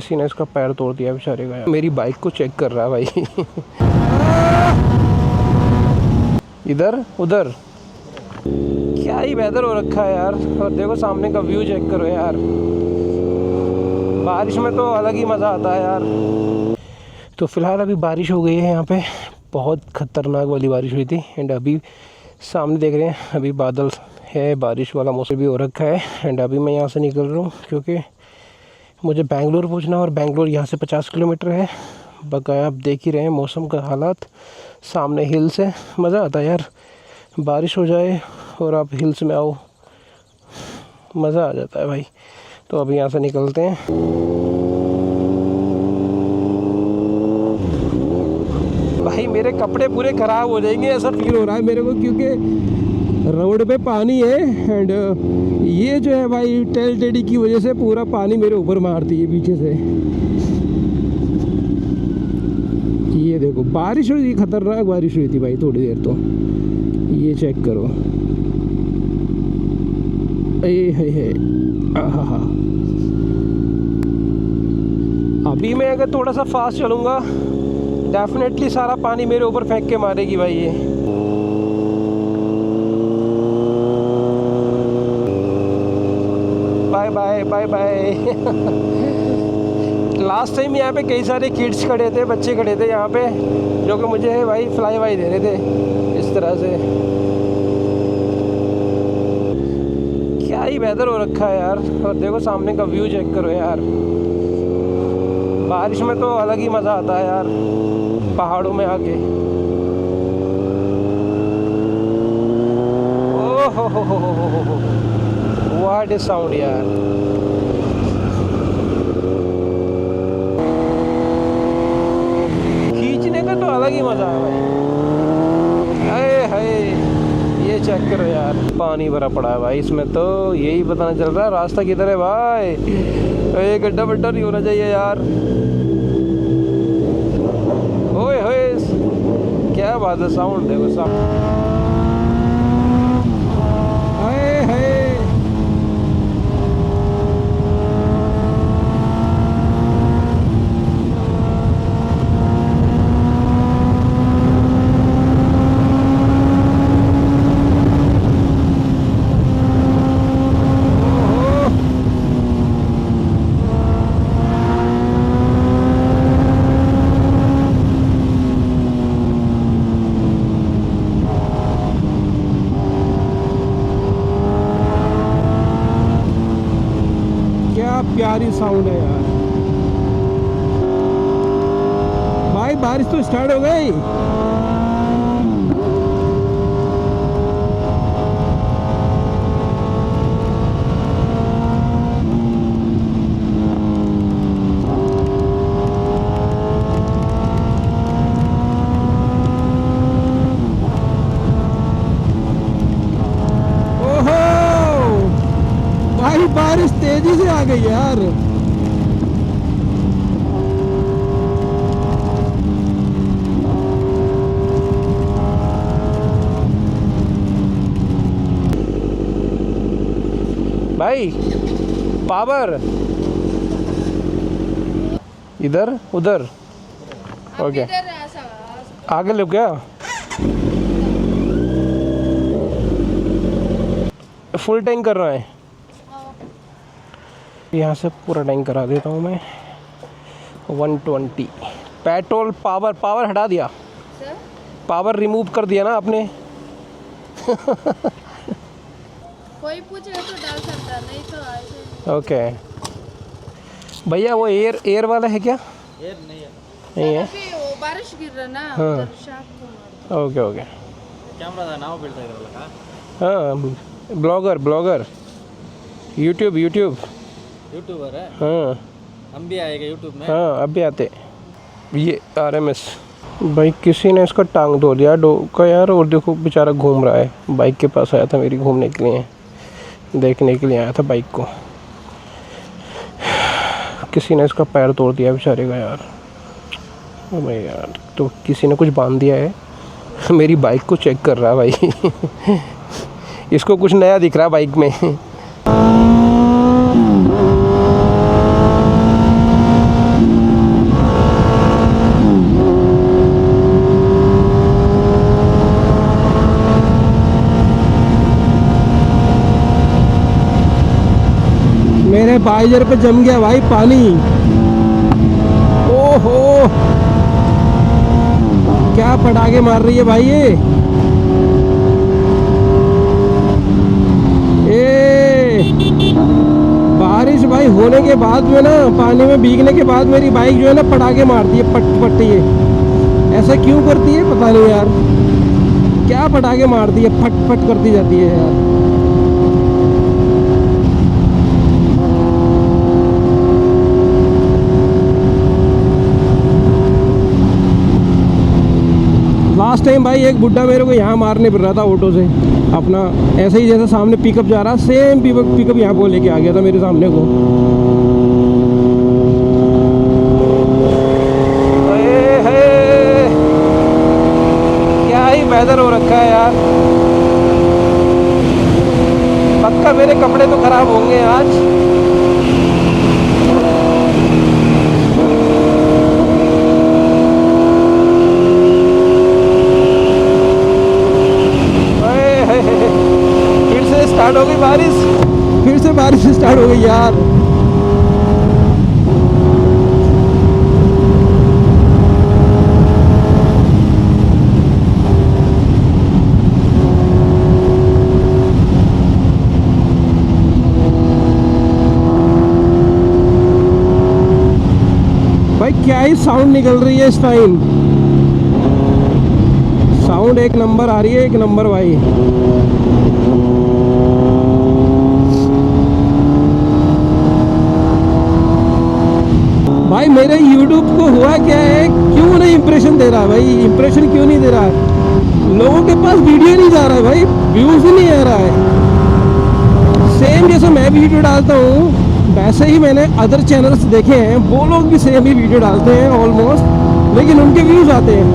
किसी ने इसका पैर तोड़ दिया बेचारे का। मेरी बाइक को चेक कर रहा है भाई। इधर उधर क्या ही वेदर हो रखा है यार। और देखो सामने का व्यू चेक करो यार। बारिश में तो अलग ही मज़ा आता है यार। तो फिलहाल अभी बारिश हो गई है यहाँ पे, बहुत ख़तरनाक वाली बारिश हुई थी। एंड अभी सामने देख रहे हैं, अभी बादल है, बारिश वाला मौसम भी हो रखा है। एंड अभी मैं यहाँ से निकल रहा हूँ क्योंकि मुझे बेंगलोर पहुँचना है और बेंगलोर यहाँ से 50 किलोमीटर है। बकाया आप देख ही रहे हैं मौसम का हालात, सामने हिल्स है। मज़ा आता है यार, बारिश हो जाए और आप हिल्स में आओ, मज़ा आ जाता है भाई। तो अभी यहाँ से निकलते हैं। भाई मेरे कपड़े पूरे ख़राब हो जाएंगे ऐसा फील हो रहा है मेरे को, क्योंकि रोड पे पानी है। एंड ये जो है भाई टेल टेडी की वजह से पूरा पानी मेरे ऊपर मारती है पीछे से। ये देखो बारिश हुई थी, खतरनाक बारिश हुई थी भाई थोड़ी देर। तो ये चेक करो, है आहा। अभी मैं अगर थोड़ा सा फास्ट चलूँगा डेफिनेटली सारा पानी मेरे ऊपर फेंक के मारेगी भाई ये। Bye bye bye bye. Last time यहाँ पे कई सारे किड्स खड़े थे, बच्चे खड़े थे यहाँ पे, जो कि मुझे है भाई फ्लाई बाय दे रहे थे इस तरह से। क्या ही वेदर हो रखा है यार। और देखो सामने का व्यू चेक करो यार। बारिश में तो अलग ही मज़ा आता है यार, पहाड़ों में आके। ओह हो, व्हाट इज साउंड यार। खींचने का तो अलग ही मज़ा है भाई। हाय हाय, ये चेक करो यार, पानी भरा पड़ा है भाई इसमें। तो यही पता नहीं चल रहा है रास्ता किधर है भाई। ये गड्ढा वड्ढा नहीं होना चाहिए यार। ओए होए, क्या बात है, साउंड देखो साउंड। हाय हाय, प्यारी साउंड है यार। भाई बारिश तो स्टार्ट हो गई। भाई बारिश तेजी से आ गई यार। भाई पावर इधर उधर। ओके आगे लग गया। फुल टैंक कर रहा है, यहाँ से पूरा टैंक करा देता हूँ मैं। 120 पेट्रोल। पावर हटा दिया, पावर रिमूव कर दिया ना आपने। कोई पूछे तो डाल सकता, नहीं तो ऐसे। ओके भैया वो एयर वाला है क्या? एयर नहीं है। नहीं है, वो बारिश गिर रहा ना। हाँ ओके। कैमरा नाव बिल्ता है। हाँ ब्लॉगर यूट्यूबर है। हाँ हम भी आएंगे यूट्यूब में। हाँ अब भी आते। ये RMS भाई किसी ने इसका टांग तोड़ दिया का यार। और देखो बेचारा घूम रहा है, बाइक के पास आया था मेरी घूमने के लिए, देखने के लिए आया था बाइक को। किसी ने इसका पैर तोड़ दिया बेचारे का यार। ओ भाई यार, तो किसी ने कुछ बांध दिया है। मेरी बाइक को चेक कर रहा है भाई। इसको कुछ नया दिख रहा है बाइक में। मेरे बाइजर पे जम गया भाई पानी। ओहो क्या पटाखे मार रही है भाई ये। बारिश भाई होने के बाद जो है ना, पानी में भीगने के बाद मेरी बाइक जो है ना पटाखे मारती है, पट पट्टी है। ऐसा क्यों करती है पता नहीं यार, क्या पटाखे मारती है, फट फट करती जाती है यार। लास्ट टाइम भाई एक बुड्ढा मेरे को यहाँ मारने पड़ रहा था ऑटो से अपना, ऐसे ही जैसे सामने पिकअप जा रहा, सेम पिकअप यहाँ को लेके आ गया था मेरे सामने को। क्या ही वेदर हो रखा है यार, पक्का मेरे कपड़े तो खराब होंगे आज। स्टार्ट हो गई बारिश, फिर से बारिश स्टार्ट हो गई यार। भाई क्या ही साउंड निकल रही है इस टाइम, साउंड एक नंबर आ रही है, एक नंबर भाई। भाई मेरे YouTube को हुआ क्या है, क्यों नहीं इम्प्रेशन दे रहा है भाई, इम्प्रेशन क्यों नहीं दे रहा है? लोगों के पास वीडियो नहीं जा रहा है भाई, व्यूज ही नहीं आ रहा है। सेम जैसे मैं वीडियो डालता हूँ वैसे ही मैंने अदर चैनल्स देखे हैं, वो लोग भी सेम ही वीडियो डालते हैं ऑलमोस्ट, लेकिन उनके व्यूज आते हैं।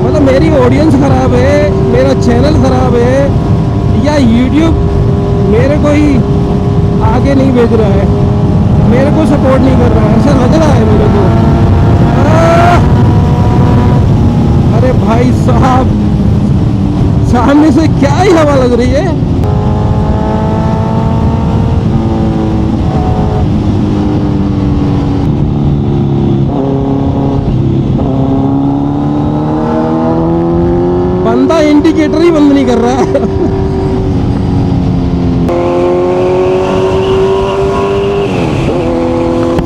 मतलब मेरी ऑडियंस ख़राब है, मेरा चैनल ख़राब है, या YouTube मेरे को ही आगे नहीं भेज रहा है, मेरे को सपोर्ट नहीं कर रहा है, ऐसा लग रहा है मेरे को। अरे भाई साहब सामने से क्या ही हवा लग रही है। बंदा इंडिकेटर ही बंद नहीं कर रहा है।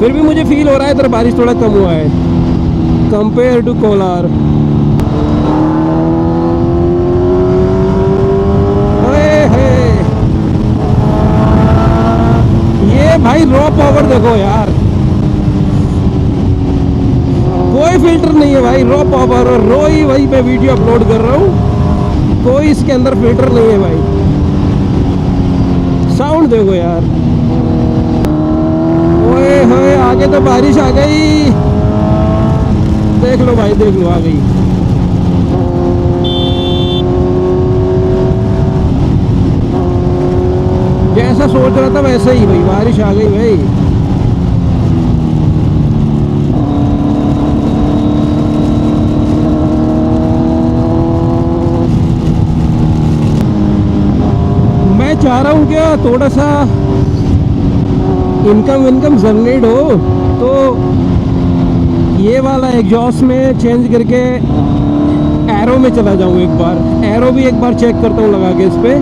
फिर भी मुझे फील हो रहा है इधर बारिश थोड़ा कम हुआ है कंपेयर टू कोलार। ये भाई रॉ पावर देखो यार, कोई फिल्टर नहीं है भाई, रॉ पावर, और रो ही वही पे वीडियो अपलोड कर रहा हूँ, कोई इसके अंदर फिल्टर नहीं है भाई। साउंड देखो यार, ओए होए आगे तो बारिश आ गई, देख लो भाई देख लो आ गई। जैसा सोच रहा था वैसे ही भाई बारिश आ गई भाई। मैं चाह रहा हूँ क्या थोड़ा सा इनकम जनरेट हो, तो ये वाला एग्जॉस्ट में चेंज करके एरो में चला जाऊँ एक बार। एरो भी एक बार चेक करता हूँ लगा के इस पर,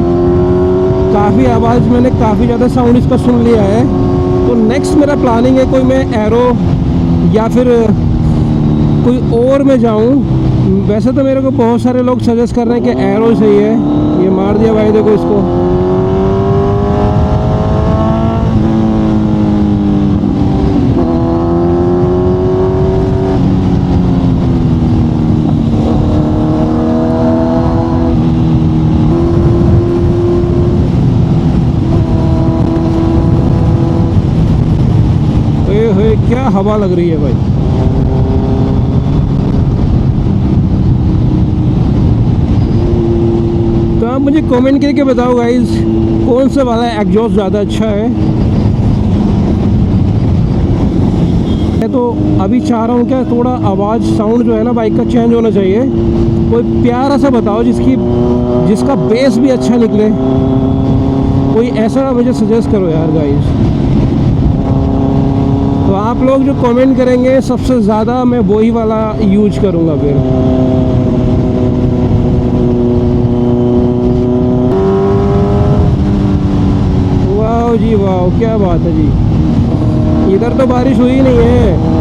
काफ़ी आवाज़ मैंने काफ़ी ज़्यादा साउंड इसका सुन लिया है। तो नेक्स्ट मेरा प्लानिंग है कोई मैं एरो या फिर कोई और में जाऊँ। वैसे तो मेरे को बहुत सारे लोग सजेस्ट कर रहे हैं कि एरो सही है। ये मार दिया भाई देखो इसको। क्या हवा लग रही है भाई। तो आप मुझे कमेंट करके बताओ गाइस कौन सा वाला एग्जॉस्ट ज़्यादा अच्छा है। मैं तो अभी चाह रहा हूँ क्या थोड़ा आवाज़ साउंड जो है ना बाइक का चेंज होना चाहिए। कोई प्यारा सा बताओ जिसका बेस भी अच्छा निकले, कोई ऐसा मुझे सजेस्ट करो यार गाइस। आप लोग जो कमेंट करेंगे सबसे ज़्यादा मैं वही वाला यूज करूँगा फिर। वाह जी वाह, क्या बात है जी। इधर तो बारिश हुई नहीं है।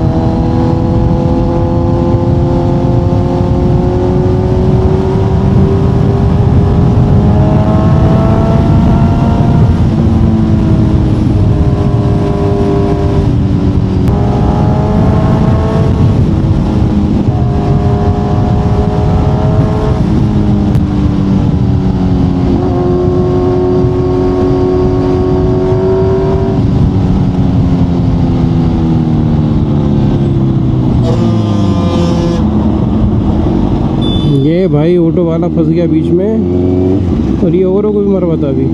ये भाई ऑटो वाला फंस गया बीच में और ये औरों को भी मरवाता अभी।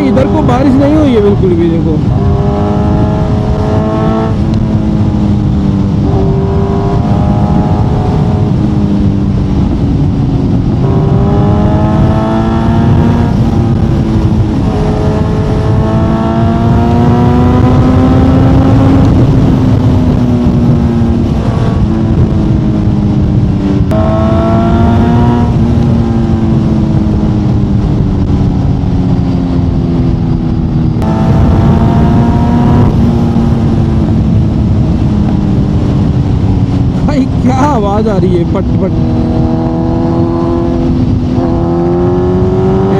इधर को बारिश नहीं हुई है बिल्कुल भी, देखो। क्या आवाज आ रही है, पट पट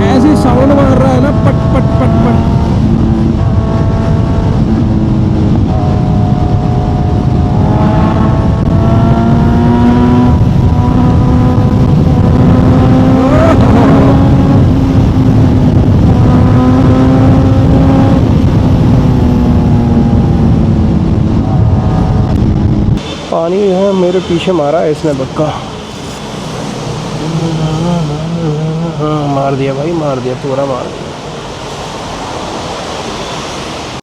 ऐसे साउंड मार रहा है ना, पट पट पट पट। पानी है मेरे पीछे मारा है इसने बक्का। मार दिया भाई, मार दिया, पूरा मार दिया।